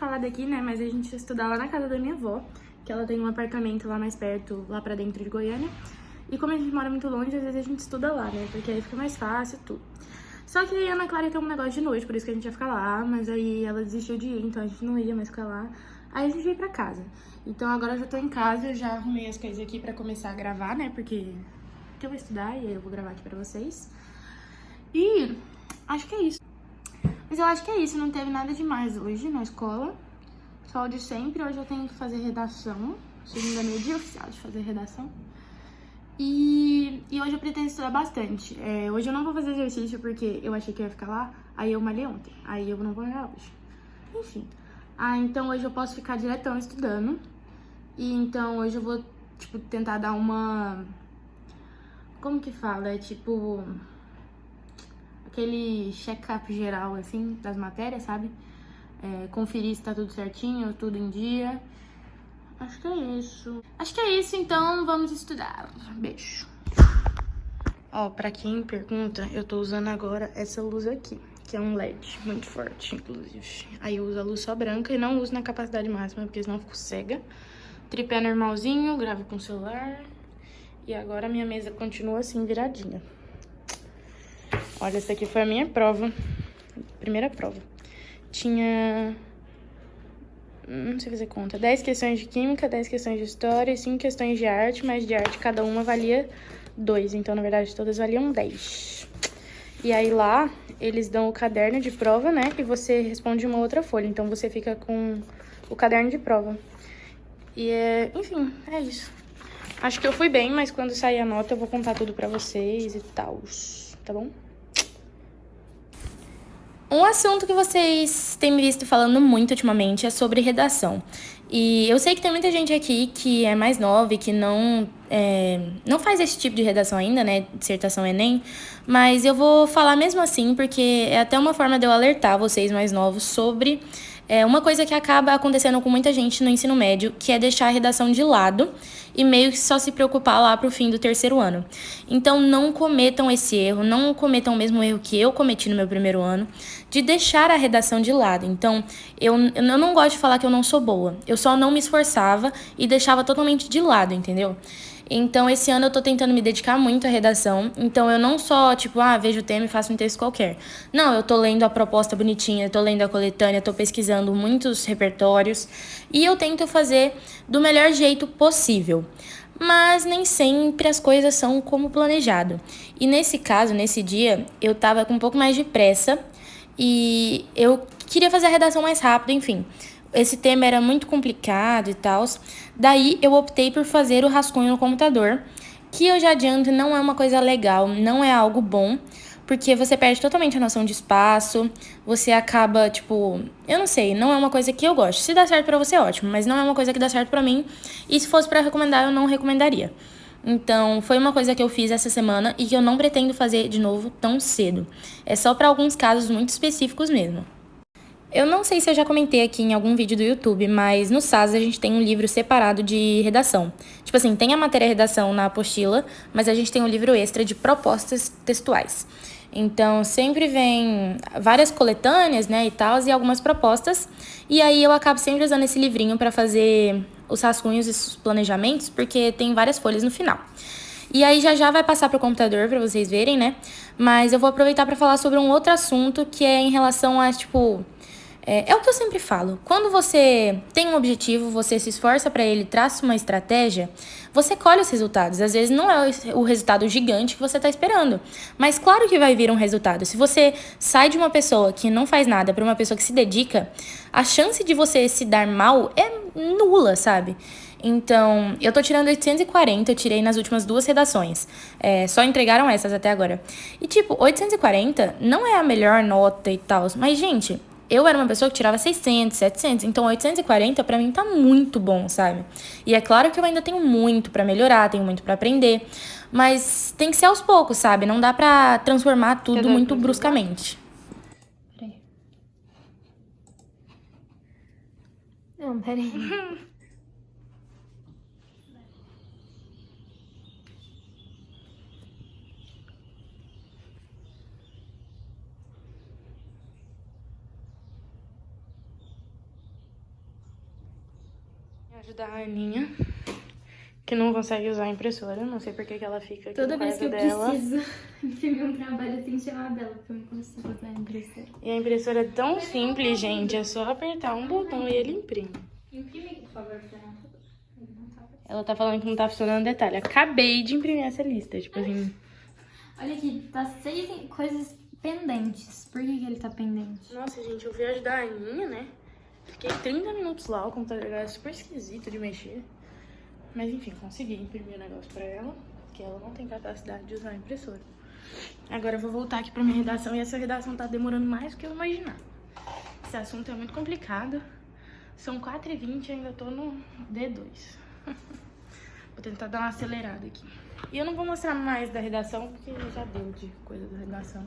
falado aqui, né, mas a gente ia estudar lá na casa da minha avó, que ela tem um apartamento lá mais perto, lá pra dentro de Goiânia. E como a gente mora muito longe, às vezes a gente estuda lá, né, porque aí fica mais fácil e tudo. Só que aí a Ana Clara tem um negócio de noite, por isso que a gente ia ficar lá, mas aí ela desistiu de ir, então a gente não ia mais ficar lá. Aí a gente veio pra casa. Então agora eu já tô em casa, eu já arrumei as coisas aqui pra começar a gravar, né, porque eu vou estudar e aí eu vou gravar aqui pra vocês. E acho que é isso. Mas eu acho que é isso, não teve nada demais hoje na escola. Só o de sempre, hoje eu tenho que fazer redação. Segunda é meu dia oficial de fazer redação. E hoje eu pretendo estudar bastante. Hoje eu não vou fazer exercício porque eu achei que eu ia ficar lá, aí eu malhei ontem. Aí eu não vou malhar hoje. Enfim. Então hoje eu posso ficar diretão estudando. E então hoje eu vou, tipo, tentar dar uma... Como que fala? É tipo... aquele check-up geral, assim, das matérias, sabe? Conferir se tá tudo certinho, tudo em dia. Acho que é isso, então vamos estudar. Beijo. Ó, pra quem pergunta, eu tô usando agora essa luz aqui, que é um LED, muito forte, inclusive. Aí eu uso a luz só branca e não uso na capacidade máxima, porque senão eu fico cega. Tripé normalzinho, gravo com o celular. E agora a minha mesa continua assim, viradinha. Olha, essa aqui foi a minha prova. Primeira prova. Tinha... não sei fazer conta. 10 questões de química, 10 questões de história e 5 questões de arte. Mas de arte cada uma valia 2. Então, na verdade, todas valiam 10. E aí lá, eles dão o caderno de prova, né? E você responde uma outra folha. Então, você fica com o caderno de prova. E enfim, é isso. Acho que eu fui bem, mas quando sair a nota eu vou contar tudo pra vocês e tal. Tá bom? Um assunto que vocês têm me visto falando muito ultimamente é sobre redação. E eu sei que tem muita gente aqui que é mais nova e que não faz esse tipo de redação ainda, né? Dissertação Enem. Mas eu vou falar mesmo assim, porque é até uma forma de eu alertar vocês mais novos sobre uma coisa que acaba acontecendo com muita gente no ensino médio, que é deixar a redação de lado e meio que só se preocupar lá pro fim do terceiro ano. Então não cometam esse erro, não cometam o mesmo erro que eu cometi no meu primeiro ano, de deixar a redação de lado. Então, eu não gosto de falar que eu não sou boa, eu só não me esforçava e deixava totalmente de lado, entendeu? Então, esse ano eu tô tentando me dedicar muito à redação. Então, eu não só, tipo, vejo o tema e faço um texto qualquer. Não, eu tô lendo a proposta bonitinha, eu tô lendo a coletânea, tô pesquisando muitos repertórios. E eu tento fazer do melhor jeito possível. Mas nem sempre as coisas são como planejado. E nesse caso, nesse dia, eu tava com um pouco mais de pressa e eu queria fazer a redação mais rápido, enfim. Esse tema era muito complicado e tal. Daí eu optei por fazer o rascunho no computador, que eu já adianto não é uma coisa legal, não é algo bom, porque você perde totalmente a noção de espaço, você acaba, tipo, eu não sei, não é uma coisa que eu gosto. Se dá certo pra você, ótimo, mas não é uma coisa que dá certo pra mim, e se fosse pra recomendar, eu não recomendaria. Então, foi uma coisa que eu fiz essa semana e que eu não pretendo fazer de novo tão cedo. É só pra alguns casos muito específicos mesmo. Eu não sei se eu já comentei aqui em algum vídeo do YouTube, mas no SAS a gente tem um livro separado de redação. Tipo assim, tem a matéria redação na apostila, mas a gente tem um livro extra de propostas textuais. Então, sempre vem várias coletâneas, né, e tal, e algumas propostas. E aí eu acabo sempre usando esse livrinho para fazer os rascunhos e os planejamentos, porque tem várias folhas no final. E aí já vai passar para o computador para vocês verem, né? Mas eu vou aproveitar para falar sobre um outro assunto que é em relação a, tipo... É o que eu sempre falo. Quando você tem um objetivo, você se esforça para ele, traça uma estratégia, você colhe os resultados. Às vezes não é o resultado gigante que você está esperando, mas claro que vai vir um resultado. Se você sai de uma pessoa que não faz nada para uma pessoa que se dedica, a chance de você se dar mal é nula, sabe? Então, eu tô tirando 840, eu tirei nas últimas 2 redações. Só entregaram essas até agora. E, tipo, 840 não é a melhor nota e tal, mas, gente... Eu era uma pessoa que tirava 600, 700, então 840 pra mim tá muito bom, sabe? E é claro que eu ainda tenho muito pra melhorar, tenho muito pra aprender, mas tem que ser aos poucos, sabe? Não dá pra transformar tudo muito bruscamente. Peraí. Não, peraí. Ajudar a Aninha, que não consegue usar a impressora. Não sei por que ela fica aqui Toda no vez que quarto eu dela. preciso imprimir um trabalho, eu tenho que chamar dela, porque eu não consigo usar a impressora. E a impressora é tão simples, gente. É só apertar um botão e ele imprime. Imprime aqui, por favor, Fernanda. Ela tá falando que não tá funcionando detalhe. Acabei de imprimir essa lista, tipo assim... Olha aqui, tá 6 coisas pendentes. Por que ele tá pendente? Nossa, gente, eu fui ajudar a Aninha, né? Fiquei 30 minutos lá, o computador era super esquisito de mexer. Mas enfim, consegui imprimir o negócio pra ela, que ela não tem capacidade de usar a impressora. Agora eu vou voltar aqui pra minha redação, e essa redação tá demorando mais do que eu imaginava. Esse assunto é muito complicado. São 4h20 e ainda tô no D2. Vou tentar dar uma acelerada aqui. E eu não vou mostrar mais da redação, porque já deu de coisa da redação.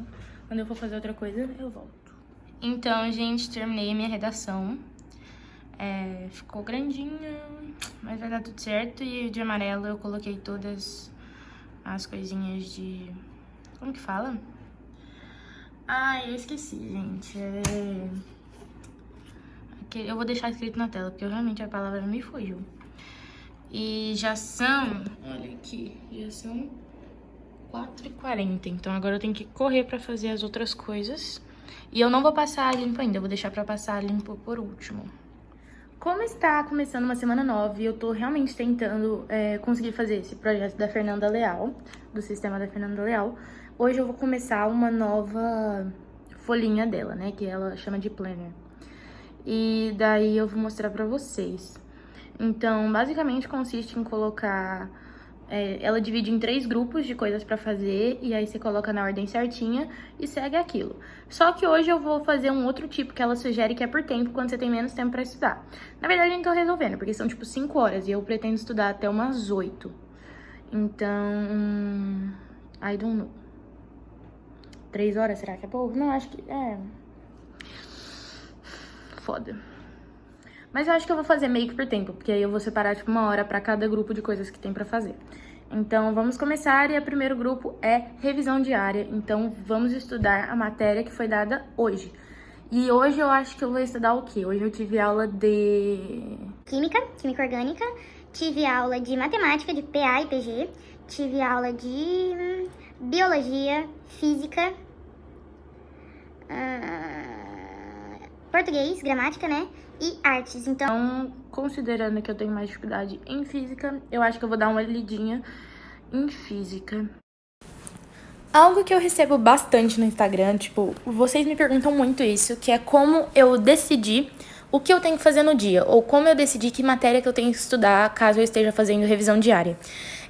Quando eu for fazer outra coisa, eu volto. Então, gente, terminei a minha redação. Ficou grandinha, mas vai dar tudo certo. E de amarelo eu coloquei todas as coisinhas de... Como que fala? Ah, eu esqueci, gente. Eu vou deixar escrito na tela, porque realmente a palavra me fugiu. E já são... Olha aqui, já são 4h40. Então agora eu tenho que correr pra fazer as outras coisas. E eu não vou passar a limpo ainda, eu vou deixar pra passar a limpo por último. Como está começando uma semana nova e eu tô realmente tentando conseguir fazer esse projeto da Fernanda Leal, do sistema da Fernanda Leal, hoje eu vou começar uma nova folhinha dela, né, que ela chama de planner. E daí eu vou mostrar pra vocês. Então, basicamente consiste em colocar... ela divide em 3 grupos de coisas pra fazer, e aí você coloca na ordem certinha e segue aquilo. Só que hoje eu vou fazer um outro tipo que ela sugere, que é por tempo, quando você tem menos tempo pra estudar. Na verdade, eu não tô resolvendo, porque são tipo 5 horas, e eu pretendo estudar até umas 8. Então, I don't know. 3 horas, será que é pouco? Não, acho que foda. Mas eu acho que eu vou fazer meio que por tempo, porque aí eu vou separar, tipo, 1 hora pra cada grupo de coisas que tem pra fazer. Então, vamos começar, e o primeiro grupo é revisão diária. Então, vamos estudar a matéria que foi dada hoje. E hoje eu acho que eu vou estudar o quê? Hoje eu tive aula de... Química orgânica, tive aula de matemática, de PA e PG, tive aula de biologia, física, português, gramática, né? E artes. Então, considerando que eu tenho mais dificuldade em física, eu acho que eu vou dar uma lidinha em física. Algo que eu recebo bastante no Instagram, tipo, vocês me perguntam muito isso, que é como eu decidi o que eu tenho que fazer no dia, ou como eu decidi que matéria que eu tenho que estudar caso eu esteja fazendo revisão diária.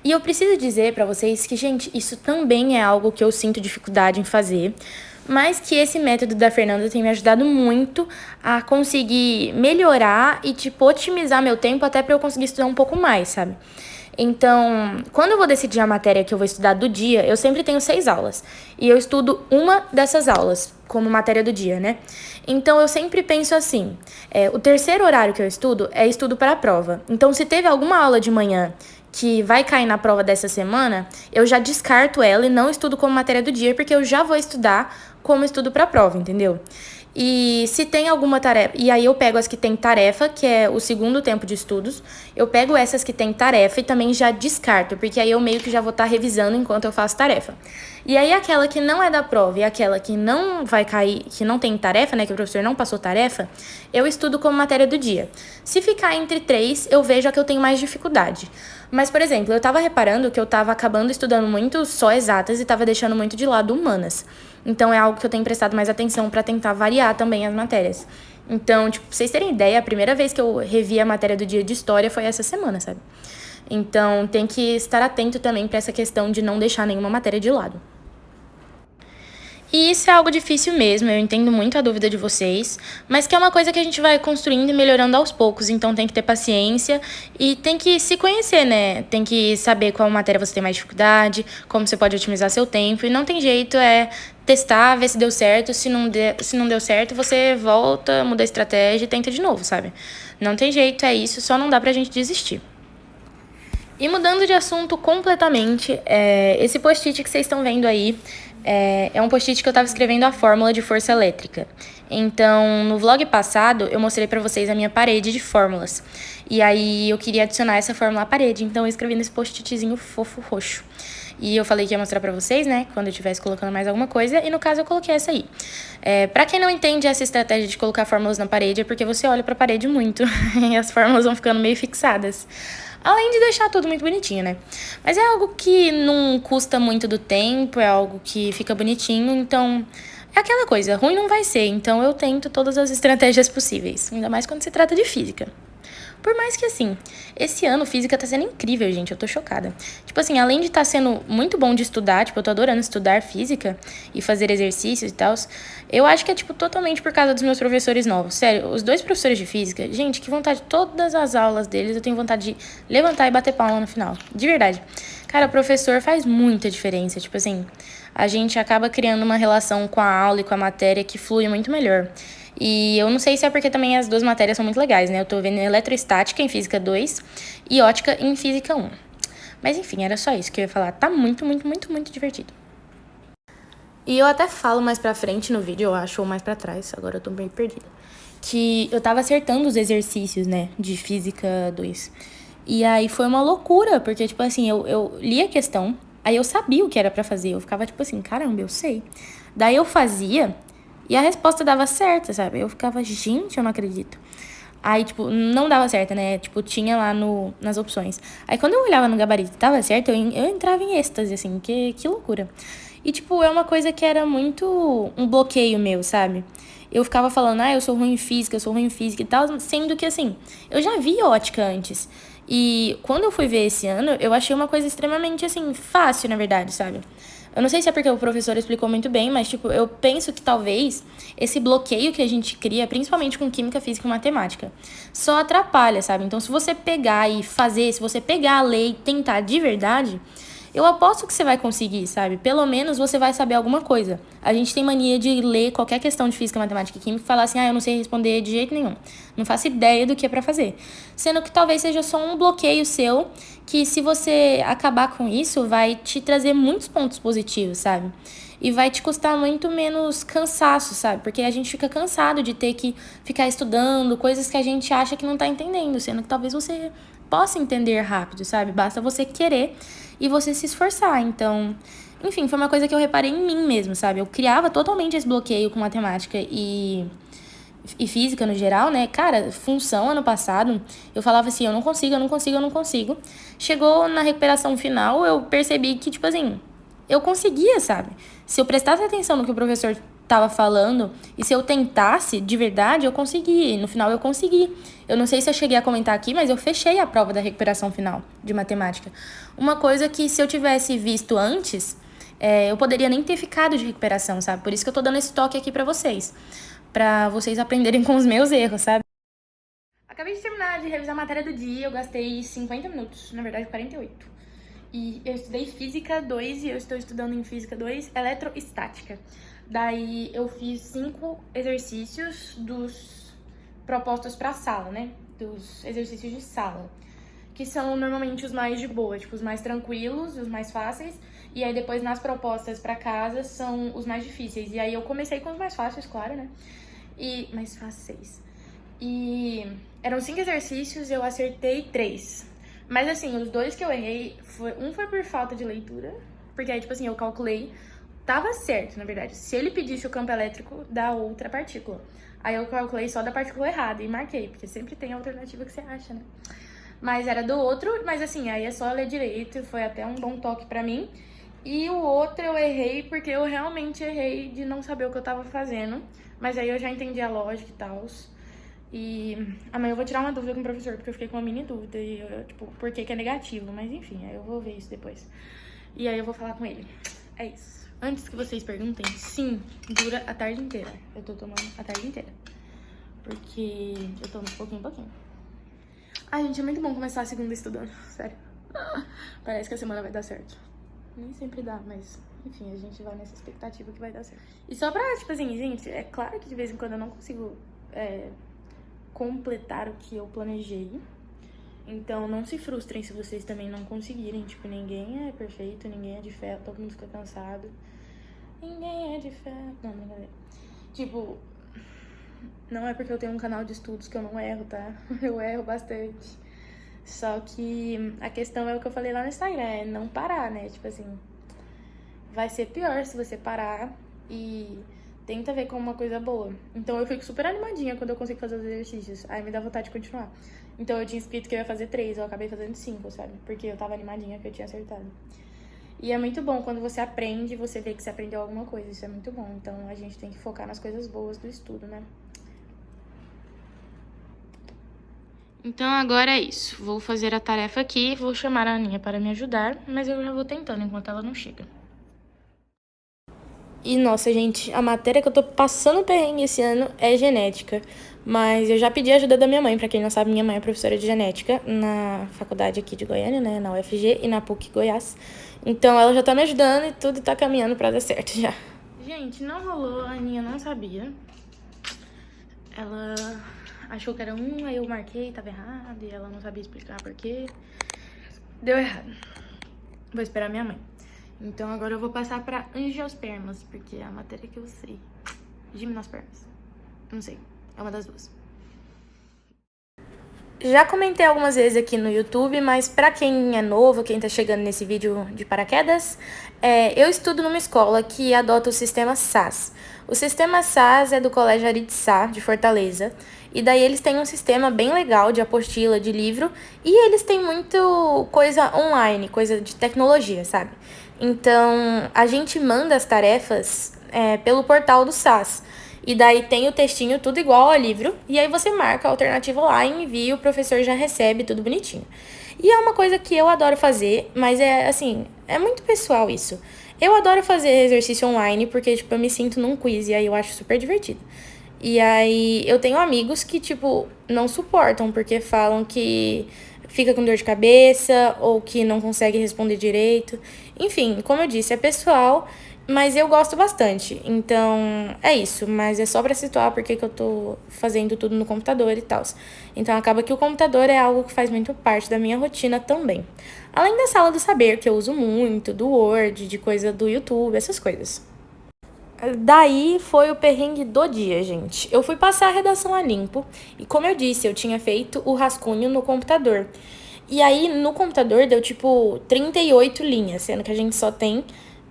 E eu preciso dizer pra vocês que, gente, isso também é algo que eu sinto dificuldade em fazer, mas que esse método da Fernanda tem me ajudado muito a conseguir melhorar e, tipo, otimizar meu tempo até pra eu conseguir estudar um pouco mais, sabe? Então, quando eu vou decidir a matéria que eu vou estudar do dia, eu sempre tenho 6 aulas. E eu estudo uma dessas aulas como matéria do dia, né? Então, eu sempre penso assim, o terceiro horário que eu estudo é estudo para a prova. Então, se teve alguma aula de manhã que vai cair na prova dessa semana, eu já descarto ela e não estudo como matéria do dia, porque eu já vou estudar como estudo para a prova, entendeu? E se tem alguma tarefa... E aí eu pego as que tem tarefa, que é o segundo tempo de estudos. Eu pego essas que tem tarefa e também já descarto, porque aí eu meio que já vou estar revisando enquanto eu faço tarefa. E aí aquela que não é da prova e aquela que não vai cair, que não tem tarefa, né, que o professor não passou tarefa, eu estudo como matéria do dia. Se ficar entre 3, eu vejo a que eu tenho mais dificuldade. Mas, por exemplo, eu tava reparando que eu tava acabando estudando muito só exatas e tava deixando muito de lado humanas. Então, é algo que eu tenho prestado mais atenção pra tentar variar também as matérias. Então, tipo, pra vocês terem ideia, a primeira vez que eu revi a matéria do dia de história foi essa semana, sabe? Então, tem que estar atento também pra essa questão de não deixar nenhuma matéria de lado. E isso é algo difícil mesmo, eu entendo muito a dúvida de vocês, mas que é uma coisa que a gente vai construindo e melhorando aos poucos, então tem que ter paciência e tem que se conhecer, né? Tem que saber qual matéria você tem mais dificuldade, como você pode otimizar seu tempo, e não tem jeito, testar, ver se deu certo, se não deu certo, você volta, muda a estratégia e tenta de novo, sabe? Não tem jeito, é isso, só não dá pra gente desistir. E mudando de assunto completamente, esse post-it que vocês estão vendo aí é um post-it que eu estava escrevendo a fórmula de força elétrica. Então, no vlog passado, eu mostrei pra vocês a minha parede de fórmulas. E aí, eu queria adicionar essa fórmula à parede, então eu escrevi nesse post-itzinho fofo roxo. E eu falei que ia mostrar pra vocês, né, quando eu estivesse colocando mais alguma coisa, e no caso eu coloquei essa aí. Pra quem não entende essa estratégia de colocar fórmulas na parede, é porque você olha pra parede muito, e as fórmulas vão ficando meio fixadas. Além de deixar tudo muito bonitinho, né? Mas é algo que não custa muito do tempo, é algo que fica bonitinho, então... É aquela coisa, ruim não vai ser, então eu tento todas as estratégias possíveis, ainda mais quando se trata de física. Por mais que, assim, esse ano física tá sendo incrível, gente, eu tô chocada. Tipo assim, além de tá sendo muito bom de estudar, tipo, eu tô adorando estudar física e fazer exercícios e tal, eu acho que é, tipo, totalmente por causa dos meus professores novos. Sério, os 2 professores de física, gente, que vontade, todas as aulas deles eu tenho vontade de levantar e bater palma no final, de verdade. Cara, o professor faz muita diferença, tipo assim, a gente acaba criando uma relação com a aula e com a matéria que flui muito melhor. E eu não sei se é porque também as 2 matérias são muito legais, né? Eu tô vendo eletroestática em física 2 e ótica em física 1. Mas enfim, era só isso que eu ia falar. Tá muito, muito, muito, muito divertido. E eu até falo mais pra frente no vídeo, eu acho, ou mais pra trás, agora eu tô meio perdida. Que eu tava acertando os exercícios, né, de física 2. E aí foi uma loucura, porque, tipo assim, eu li a questão, aí eu sabia o que era pra fazer. Eu ficava, tipo assim, caramba, eu sei. Daí eu fazia e a resposta dava certa, sabe? Eu ficava, gente, eu não acredito. Aí, tipo, não dava certo, né? Tipo, tinha lá nas opções. Aí, quando eu olhava no gabarito e tava certo, eu entrava em êxtase, assim, que loucura. E, tipo, é uma coisa que era muito um bloqueio meu, sabe? Eu ficava falando, eu sou ruim em física, eu sou ruim em física e tal, sendo que, assim, eu já vi ótica antes. E quando eu fui ver esse ano, eu achei uma coisa extremamente, assim, fácil, na verdade, sabe? Eu não sei se é porque o professor explicou muito bem, mas, tipo, eu penso que talvez esse bloqueio que a gente cria, principalmente com química, física e matemática, só atrapalha, sabe? Então, se você pegar e fazer, se você pegar a lei e tentar de verdade, eu aposto que você vai conseguir, sabe? Pelo menos você vai saber alguma coisa. A gente tem mania de ler qualquer questão de física, matemática e química e falar assim, eu não sei responder de jeito nenhum. Não faço ideia do que é pra fazer. Sendo que talvez seja só um bloqueio seu, que se você acabar com isso, vai te trazer muitos pontos positivos, sabe? E vai te custar muito menos cansaço, sabe? Porque a gente fica cansado de ter que ficar estudando coisas que a gente acha que não tá entendendo, sendo que talvez você possa entender rápido, sabe? Basta você querer e você se esforçar. Então, enfim, foi uma coisa que eu reparei em mim mesmo, sabe? Eu criava totalmente esse bloqueio com matemática e física no geral, né? Cara, função ano passado, eu falava assim, eu não consigo, eu não consigo, eu não consigo. Chegou na recuperação final, eu percebi que, tipo assim, eu conseguia, sabe? Se eu prestasse atenção no que o professor tava falando e se eu tentasse de verdade, eu conseguia. E no final eu consegui. Eu não sei se eu cheguei a comentar aqui, mas eu fechei a prova da recuperação final de matemática. Uma coisa que se eu tivesse visto antes, eu poderia nem ter ficado de recuperação, sabe? Por isso que eu tô dando esse toque aqui pra vocês aprenderem com os meus erros, sabe? Acabei de terminar de revisar a matéria do dia, eu gastei 50 minutos, na verdade 48. E eu estudei Física 2 e eu estou estudando em Física 2 Eletroestática. Daí eu fiz 5 exercícios dos propostos pra sala, né? Dos exercícios de sala. Que são normalmente os mais de boa, tipo, os mais tranquilos, os mais fáceis. E aí depois nas propostas pra casa são os mais difíceis. E aí eu comecei com os mais fáceis, claro, né? Mais fáceis. E eram 5 exercícios, eu acertei 3. Mas assim, os 2 que eu errei, um foi por falta de leitura, porque aí, tipo assim, eu calculei, tava certo, na verdade, se ele pedisse o campo elétrico da outra partícula. Aí eu calculei só da partícula errada e marquei, porque sempre tem a alternativa que você acha, né? Mas era do outro, mas assim, aí é só ler direito, foi até um bom toque pra mim. E o outro eu errei porque eu realmente errei de não saber o que eu tava fazendo, mas aí eu já entendi a lógica e tal. E amanhã eu vou tirar uma dúvida com o professor, porque eu fiquei com uma mini dúvida, e tipo, por que é negativo, mas enfim, aí eu vou ver isso depois. E aí eu vou falar com ele. É isso. Antes que vocês perguntem, sim, dura a tarde inteira. Eu tô tomando a tarde inteira, porque eu tomo de pouquinho em pouquinho. Ai, gente, é muito bom começar a segunda estudando, sério. Parece que a semana vai dar certo. Nem sempre dá, mas enfim, a gente vai nessa expectativa que vai dar certo. E só pra, tipo assim, gente, é claro que de vez em quando eu não consigo completar o que eu planejei. Então não se frustrem se vocês também não conseguirem. Tipo, ninguém é perfeito, ninguém é de ferro, todo mundo fica cansado. Ninguém é de ferro. Não, brincadeira. Tipo, Não é porque eu tenho um canal de estudos que eu não erro, tá? Eu erro bastante. Só que a questão é o que eu falei lá no Instagram, é não parar, né? Tipo assim, vai ser pior se você parar e tenta ver como uma coisa boa. Então eu fico super animadinha quando eu consigo fazer os exercícios. Aí me dá vontade de continuar. Então eu tinha escrito que eu ia fazer 3, eu acabei fazendo 5, sabe? Porque eu tava animadinha que eu tinha acertado. E é muito bom quando você aprende, você vê que você aprendeu alguma coisa. Isso é muito bom. Então a gente tem que focar nas coisas boas do estudo, né? Então agora é isso. Vou fazer a tarefa aqui, vou chamar a Aninha para me ajudar, mas eu já vou tentando enquanto ela não chega. E nossa, gente, a matéria que eu tô passando perrengue esse ano é genética. Mas eu já pedi ajuda da minha mãe. Pra quem não sabe, minha mãe é professora de genética na faculdade aqui de Goiânia, né? Na UFG e na PUC Goiás. Então ela já tá me ajudando e tudo tá caminhando pra dar certo já. Gente, não rolou, a Aninha não sabia. Ela achou que era um, aí eu marquei, tava errado. E ela não sabia explicar por quê. Deu errado. Vou esperar minha mãe. Então agora eu vou passar pra angiospermas, porque é a matéria que eu sei. Gimnospermas. Não sei, é uma das duas. Já comentei algumas vezes aqui no YouTube, mas pra quem é novo, quem tá chegando nesse vídeo de paraquedas, eu estudo numa escola que adota o sistema SAS. O sistema SAS é do Colégio Aritzá, de Fortaleza, e daí eles têm um sistema bem legal de apostila, de livro, e eles têm muito coisa online, coisa de tecnologia, sabe? Então, a gente manda as tarefas pelo portal do SAS. E daí tem o textinho tudo igual ao livro, e aí você marca a alternativa lá e envia, o professor já recebe tudo bonitinho. E é uma coisa que eu adoro fazer, mas é muito pessoal isso. Eu adoro fazer exercício online porque, tipo, eu me sinto num quiz e aí eu acho super divertido. E aí eu tenho amigos que, tipo, não suportam porque falam que fica com dor de cabeça ou que não consegue responder direito. Enfim, como eu disse, é pessoal, mas eu gosto bastante. Então, é isso. Mas é só pra situar porque que eu tô fazendo tudo no computador e tal. Então, acaba que o computador é algo que faz muito parte da minha rotina também. Além da sala do saber, que eu uso muito, do Word, de coisa do YouTube, essas coisas. Daí foi o perrengue do dia, gente. Eu fui passar a redação a limpo e, como eu disse, eu tinha feito o rascunho no computador. E aí, no computador, deu, tipo, 38 linhas, sendo que a gente só tem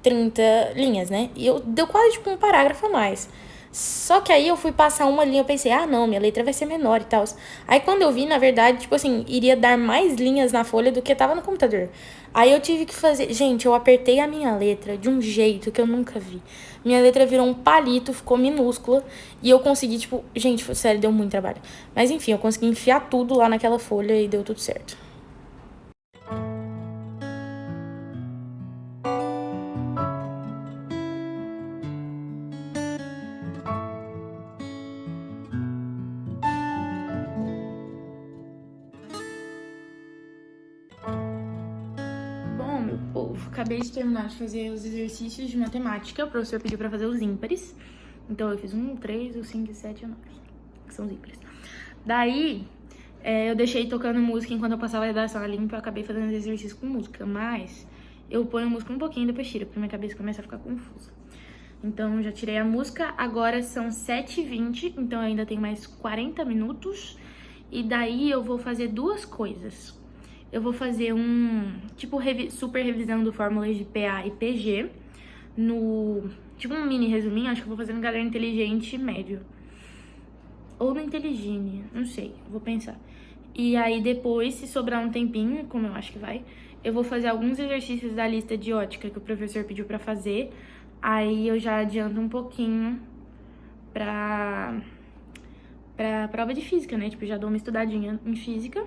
30 linhas, né? E deu quase, tipo, um parágrafo a mais. Só que aí eu fui passar uma linha, eu pensei, ah, não, minha letra vai ser menor e tal. Aí quando eu vi, na verdade, tipo assim, iria dar mais linhas na folha do que tava no computador. Aí eu tive que fazer... Gente, eu apertei a minha letra de um jeito que eu nunca vi. Minha letra virou um palito, ficou minúscula. E eu consegui, tipo... Gente, sério, deu muito trabalho. Mas enfim, eu consegui enfiar tudo lá naquela folha e deu tudo certo. Bom, meu povo, acabei de terminar de fazer os exercícios de matemática. O professor pediu pra fazer os ímpares. Então eu fiz 1, 3, o 5, 7 e o 9, que são os ímpares. Daí, eu deixei tocando música enquanto eu passava a redação a limpo. Eu acabei fazendo os exercícios com música, mas eu ponho a música um pouquinho e depois tiro, porque minha cabeça começa a ficar confusa. Então, já tirei a música, agora são 7h20, então eu ainda tenho mais 40 minutos. E daí eu vou fazer duas coisas. Eu vou fazer tipo, super revisão do fórmulas de PA e PG, tipo um mini resuminho, acho que eu vou fazer no Galera Inteligente médio. Ou no Inteligine, não sei, vou pensar. E aí depois, se sobrar um tempinho, como eu acho que vai, eu vou fazer alguns exercícios da lista de ótica que o professor pediu pra fazer. Aí eu já adianto um pouquinho pra prova de física, né? Tipo, já dou uma estudadinha em física,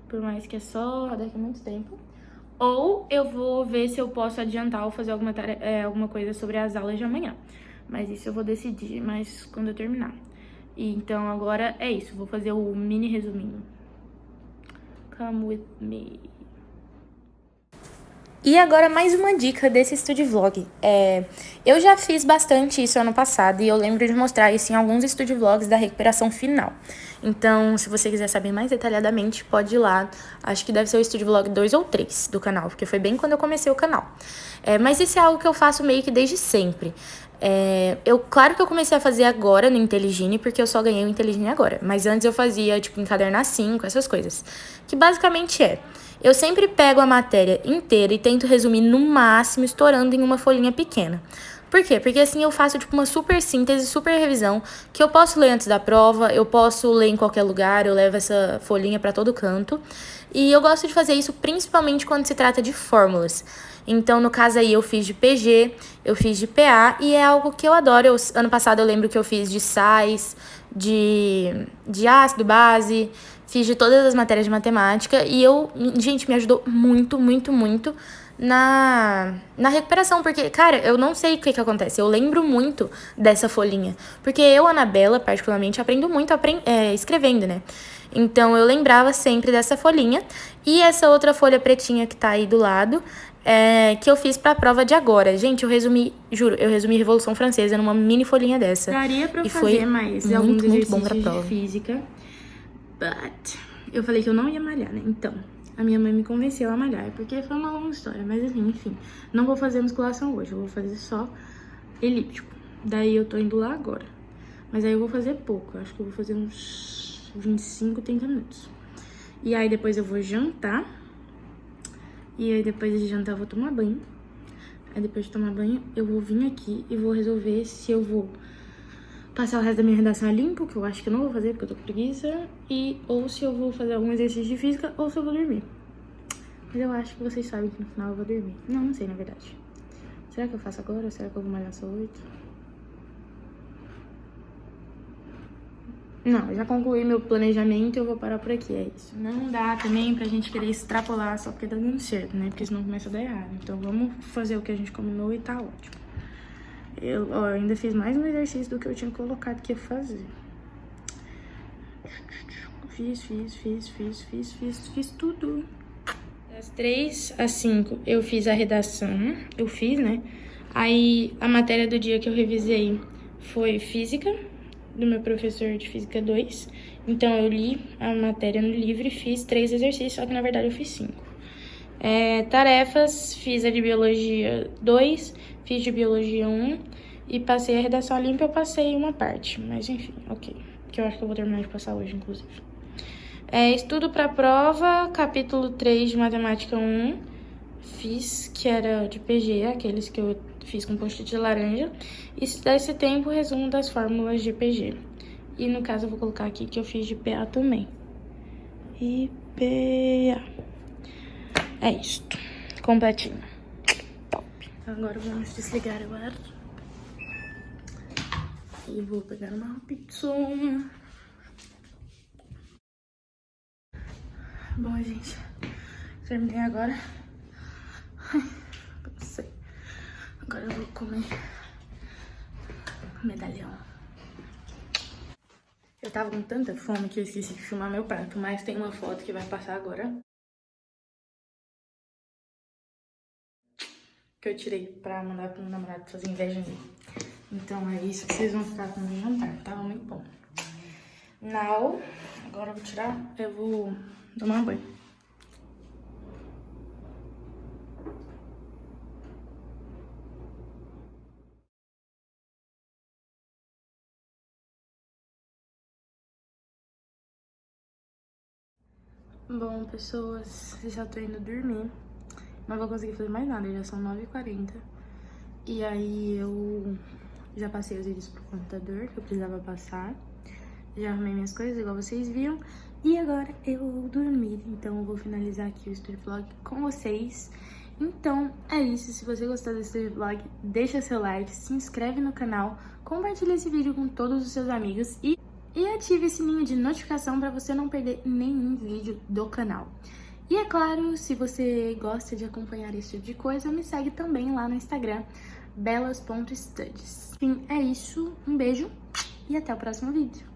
por mais que é só daqui a muito tempo. Ou eu vou ver se eu posso adiantar ou fazer alguma coisa sobre as aulas de amanhã. Mas isso eu vou decidir mais quando eu terminar. E então agora é isso, vou fazer o mini resuminho. Come with me. E agora mais uma dica desse Study Vlog. Eu já fiz bastante isso ano passado e eu lembro de mostrar isso em alguns Study Vlogs da recuperação final. Então, se você quiser saber mais detalhadamente, pode ir lá. Acho que deve ser o Study Vlog 2 ou 3 do canal, porque foi bem quando eu comecei o canal. Mas isso é algo que eu faço meio que desde sempre. Claro que eu comecei a fazer agora no Inteligine, porque eu só ganhei o Inteligine agora. Mas antes eu fazia, tipo, encadernar 5, essas coisas. Que basicamente eu sempre pego a matéria inteira e tento resumir no máximo, estourando em uma folhinha pequena. Por quê? Porque assim eu faço, tipo, uma super síntese, super revisão, que eu posso ler antes da prova, eu posso ler em qualquer lugar, eu levo essa folhinha pra todo canto. E eu gosto de fazer isso principalmente quando se trata de fórmulas. Então, no caso aí, eu fiz de PG, eu fiz de PA, e é algo que eu adoro. Ano passado eu lembro que eu fiz de sais, de ácido, base, fiz de todas as matérias de matemática, e gente, me ajudou muito, muito, muito na recuperação, porque, cara, eu não sei o que acontece, eu lembro muito dessa folhinha, porque eu, Anabela, particularmente, aprendo muito escrevendo, né? Então, eu lembrava sempre dessa folhinha, e essa outra folha pretinha que tá aí do lado, que eu fiz pra prova de agora. Gente, eu resumi Revolução Francesa numa mini folhinha dessa. Daria pra e fazer foi mais alguns muito bom pra exercícios prova. de física, but eu falei que eu não ia malhar, né? Então, a minha mãe me convenceu a malhar, porque foi uma longa história, mas assim, enfim. Não vou fazer musculação hoje, eu vou fazer só elíptico. Daí eu tô indo lá agora. Mas aí eu vou fazer pouco, eu acho que eu vou fazer uns 25, 30 minutos. E aí depois eu vou jantar. E aí depois de jantar eu vou tomar banho. Aí depois de tomar banho eu vou vir aqui e vou resolver se eu vou passar o resto da minha redação limpo, que eu acho que eu não vou fazer porque eu tô com preguiça, ou se eu vou fazer algum exercício de física, ou se eu vou dormir. Mas eu acho que vocês sabem que no final eu vou dormir. Não sei, na verdade. Será que eu faço agora ou será que eu vou malhar só 8? Não, eu já concluí meu planejamento e eu vou parar por aqui, é isso. Não dá também pra gente querer extrapolar só porque tá dando certo, né? Porque senão começa a dar errado. Então vamos fazer o que a gente combinou e tá ótimo. Eu ainda fiz mais um exercício do que eu tinha colocado que ia fazer. Fiz tudo. Das 3 às 5 eu fiz a redação, né? Aí a matéria do dia que eu revisei foi física, do meu professor de física 2. Então eu li a matéria no livro e fiz 3 exercícios, só que na verdade eu fiz 5. Tarefas, fiz a de biologia 2, fiz de biologia 1 e passei a redação limpa, eu passei uma parte, mas enfim, ok. Que eu acho que eu vou terminar de passar hoje, inclusive. Estudo para prova, capítulo 3 de matemática 1, fiz, que era de PG, aqueles que eu fiz com post-it de laranja, e se der esse tempo, resumo das fórmulas de PG. E no caso eu vou colocar aqui que eu fiz de PA também. E PA. É isto. Completinho. Top. Agora vamos desligar o ar. E vou pegar uma pizza. Bom, gente, terminei agora. Ai, cansei. Agora eu vou comer medalhão. Eu tava com tanta fome que eu esqueci de filmar meu prato, mas tem uma foto que vai passar agora. Que eu tirei pra mandar pro meu namorado fazer inveja em mim. Então é isso que vocês vão ficar com o meu jantar. Tava muito bom. Now, agora eu vou tirar, eu vou tomar um banho. Bom, pessoas, eu já tô indo dormir. Não vou conseguir fazer mais nada, já são 9h40. E aí eu já passei os vídeos pro computador que eu precisava passar. Já arrumei minhas coisas, igual vocês viram. E agora eu vou dormir, então eu vou finalizar aqui o Study Vlog com vocês. Então é isso, se você gostou desse Study Vlog, deixa seu like, se inscreve no canal, compartilha esse vídeo com todos os seus amigos e ative o sininho de notificação para você não perder nenhum vídeo do canal. E é claro, se você gosta de acompanhar esse tipo de coisa, me segue também lá no Instagram, belas.studies. Enfim, é isso, um beijo e até o próximo vídeo.